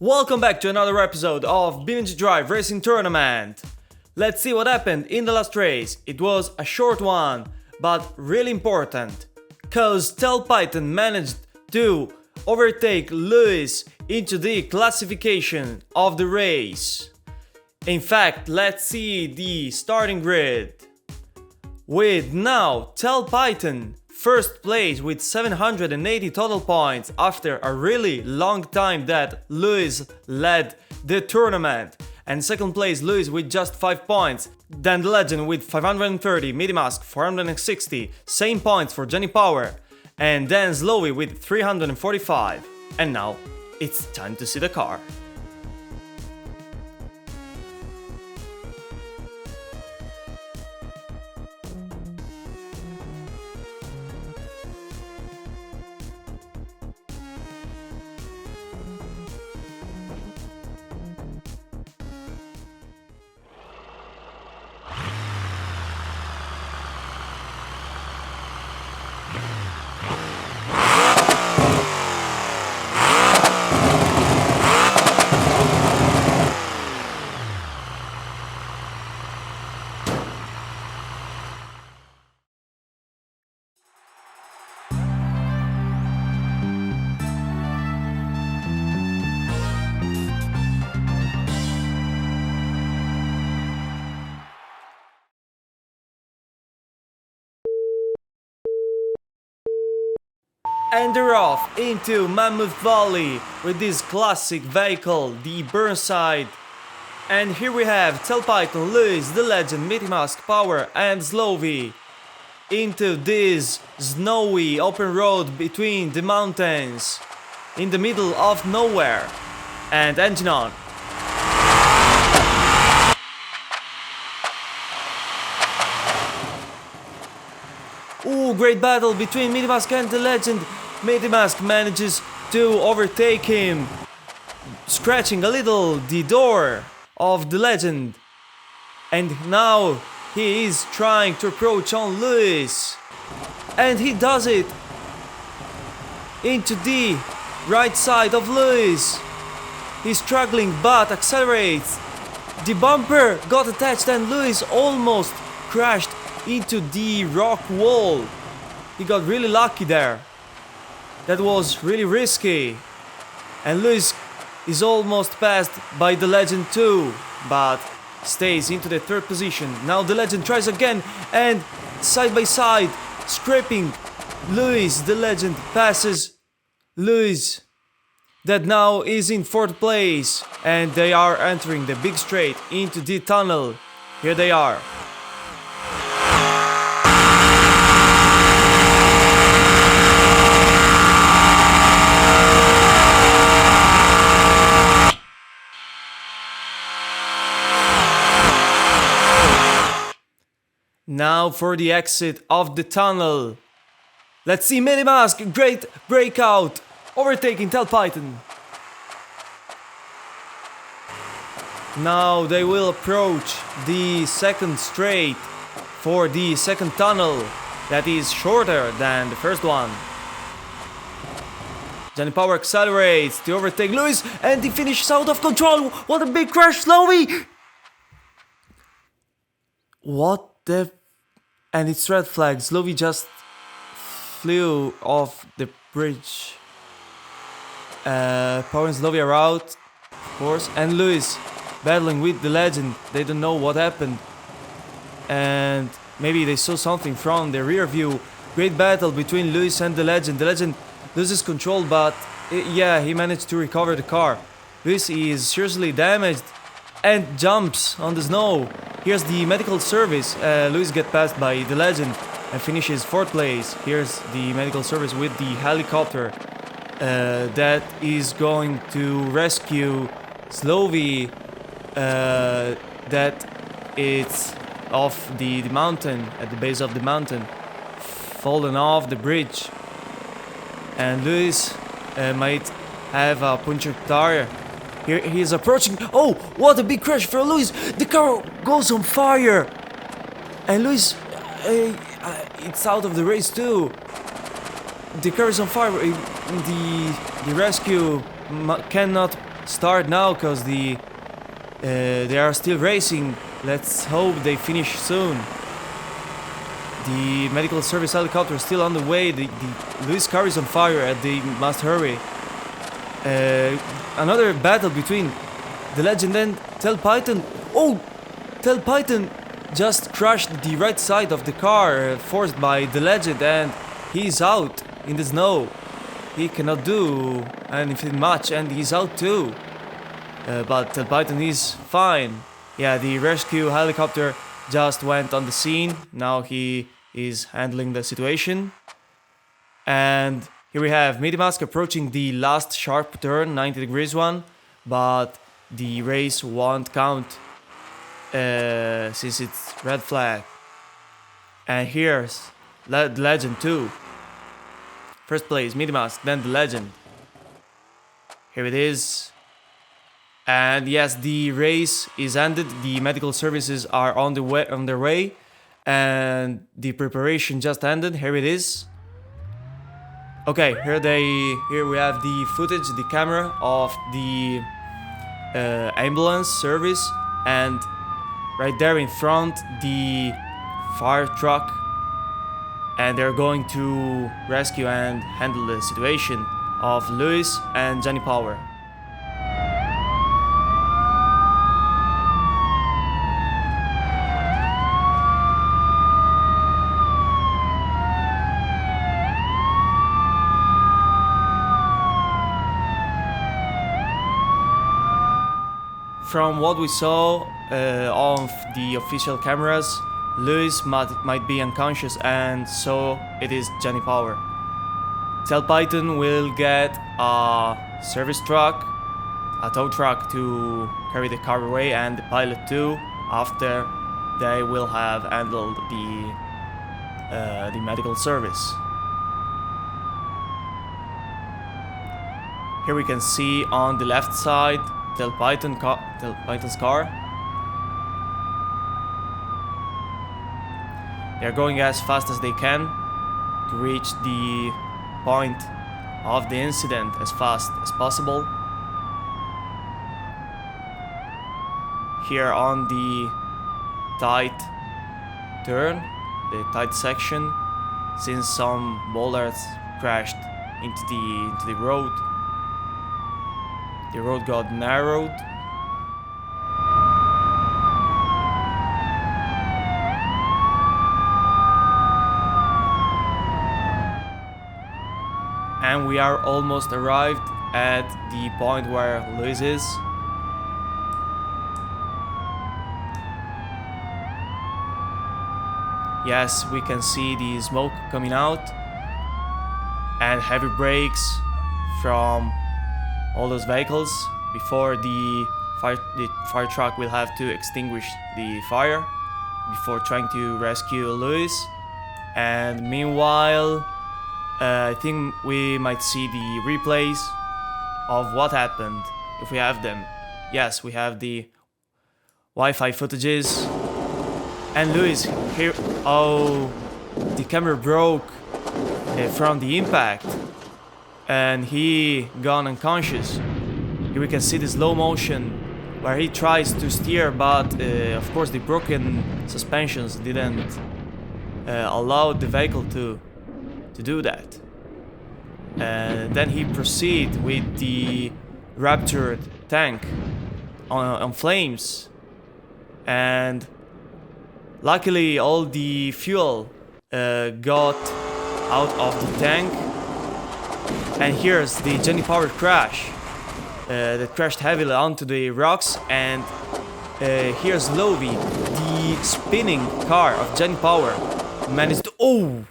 Welcome back to another episode of beamng.drive racing tournament. Let's see what happened in the last race. It was a short one, but really important. Cause Python managed to overtake Lewis into the classification of the race. In fact, let's see the starting grid. With now Python first place with 780 total points after a really long time that Lewis led the tournament. And second place Lewis with just 5 points. Then the legend with 530, Midimask 460, same points for Jenny Power. And then Slowy with 345. And now it's time to see the car. And they're off into Mammoth Valley with this classic vehicle, the Burnside. And here we have Python, Lewis, the legend, Midimask, Power and Slowy into this snowy open road between the mountains in the middle of nowhere. And engine on. Ooh, great battle between Midimask and the legend. Midimask manages to overtake him, scratching a little the door of the legend. And now he is trying to approach on Lewis. And he does it into the right side of Lewis. He's struggling but accelerates. The bumper got attached and Lewis almost crashed into the rock wall. He got really lucky there. That was really risky. And Lewis is almost passed by the legend too, but stays into the third position. Now the legend tries again and side by side, scraping Lewis. The legend passes Lewis, that now is in fourth place, and they are entering the big straight into the tunnel. Here they are. Now for the exit of the tunnel. Let's see Midimask, great breakout, overtaking Python. Now they will approach the second straight for the second tunnel that is shorter than the first one. Jenny Power accelerates to overtake Lewis and he finishes out of control. What a big crash, Slowy! What the... And it's red flag. Slowy just flew off the bridge. Power and Slowy are out, of course. And Lewis battling with the legend. They don't know what happened. And maybe they saw something from the rear view. Great battle between Lewis and the legend. The legend loses control, but yeah, he managed to recover the car. Lewis is seriously damaged and jumps on the snow. Here's the medical service. Lewis gets passed by the legend and finishes fourth place. Here's the medical service with the helicopter that is going to rescue Slowy, that it's off the mountain, at the base of the mountain, fallen off the bridge. And Lewis might have a punctured tire. Here he is approaching. Oh, what a big crash for Lewis! The car goes on fire! And Lewis, it's out of the race too. The car is on fire. The rescue cannot start now because they are still racing. Let's hope they finish soon. The medical service helicopter is still on the way. The Louis car is on fire and they must hurry. Another battle between the Legend and Tel Python. Oh! Tel Python just crashed the right side of the car, forced by the Legend, and he's out in the snow. He cannot do anything much and he's out too. But Tel Python is fine. Yeah, the rescue helicopter just went on the scene. Now he is handling the situation. And here we have Medimask approaching the last sharp turn, 90 degrees one. But the race won't count since it's red flag. And here's the Legend too. First place, Medimask, then the Legend. Here it is. And yes, the race is ended. The medical services are on their way, and the preparation just ended. Here it is. Okay, here we have the footage, the camera of the ambulance service, and right there in front the fire truck, and they're going to rescue and handle the situation of Louis and Johnny Power. From what we saw on the official cameras, Louis might be unconscious, and so it is Johnny Power. Tel Python will get a service truck, a tow truck to carry the car away, and the pilot too, after they will have handled the medical service. Here we can see on the left side Tel Python's car. They are going as fast as they can to reach the point of the incident as fast as possible. Here on the tight turn, the tight section, since some boulders crashed into the road. The road got narrowed. And we are almost arrived at the point where Louis is. Yes, we can see the smoke coming out and heavy brakes from all those vehicles before the fire truck will have to extinguish the fire before trying to rescue Louis. And meanwhile, I think we might see the replays of what happened, if we have them. Yes, we have the Wi-Fi footages. And Louis, here, oh, the camera broke from the impact, and he gone unconscious. Here we can see the slow motion where he tries to steer, but of course the broken suspensions didn't allow the vehicle to do that. Then he proceed with the ruptured tank on flames, and luckily all the fuel got out of the tank. And here's the Johnny Power crash that crashed heavily onto the rocks. And here's Lovey, the spinning car of Johnny Power, managed to...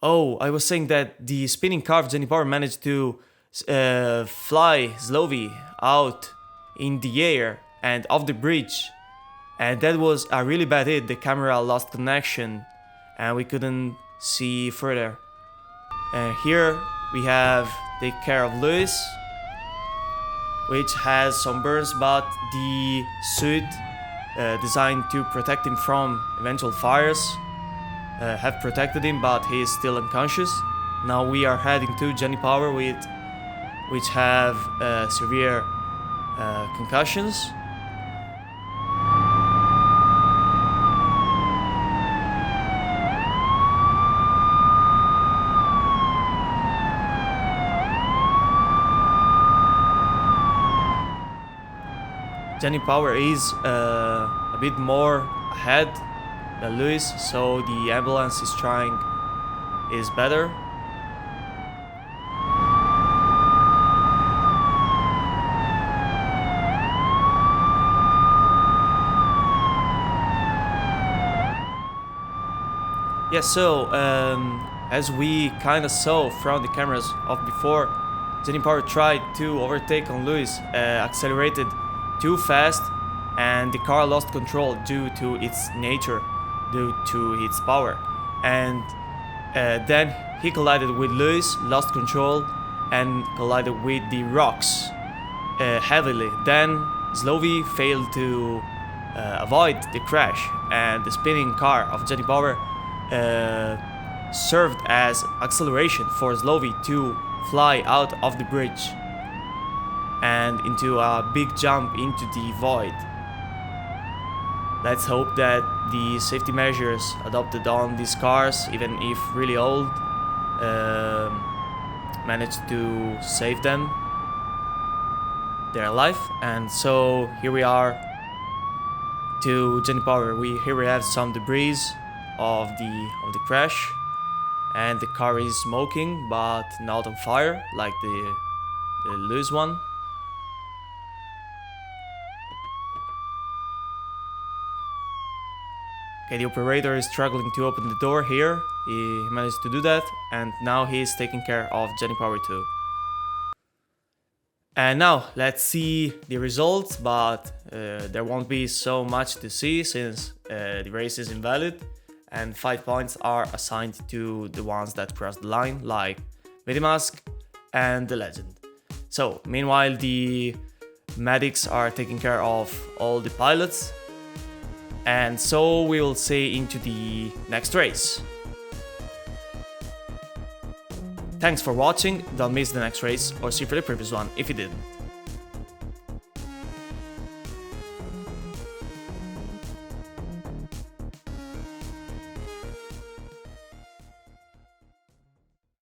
Oh, I was saying that the spinning car of Johnny Power managed to fly Slovy out in the air and off the bridge. And that was a really bad hit. The camera lost connection and we couldn't see further. Here we have take care of Louis, which has some burns, but the suit designed to protect him from eventual fires have protected him, but he is still unconscious. Now we are heading to Johnny Power with which have severe concussions. Jenny Power is a bit more ahead than Lewis, so the ambulance is better. Yeah, so as we kind of saw from the cameras of before, Jenny Power tried to overtake on Lewis, accelerated too fast, and the car lost control due to its nature, due to its power. And then he collided with Lewis, lost control, and collided with the rocks heavily. Then Slovy failed to avoid the crash, and the spinning car of Jenny Power served as acceleration for Slovy to fly out of the bridge and into a big jump into the void. Let's hope that the safety measures adopted on these cars, even if really old, managed to save them. They're alive, and so here we are to Jenny Power. Here we have some debris of the crash, and the car is smoking but not on fire like the Lewis one. Okay, the operator is struggling to open the door here. He managed to do that, and now he is taking care of Jenny Power too. And now let's see the results, but there won't be so much to see since the race is invalid, and 5 points are assigned to the ones that crossed the line, like Medimask and the Legend. So meanwhile, the medics are taking care of all the pilots, and so we will see into the next race. Thanks for watching, don't miss the next race or see for the previous one if you didn't.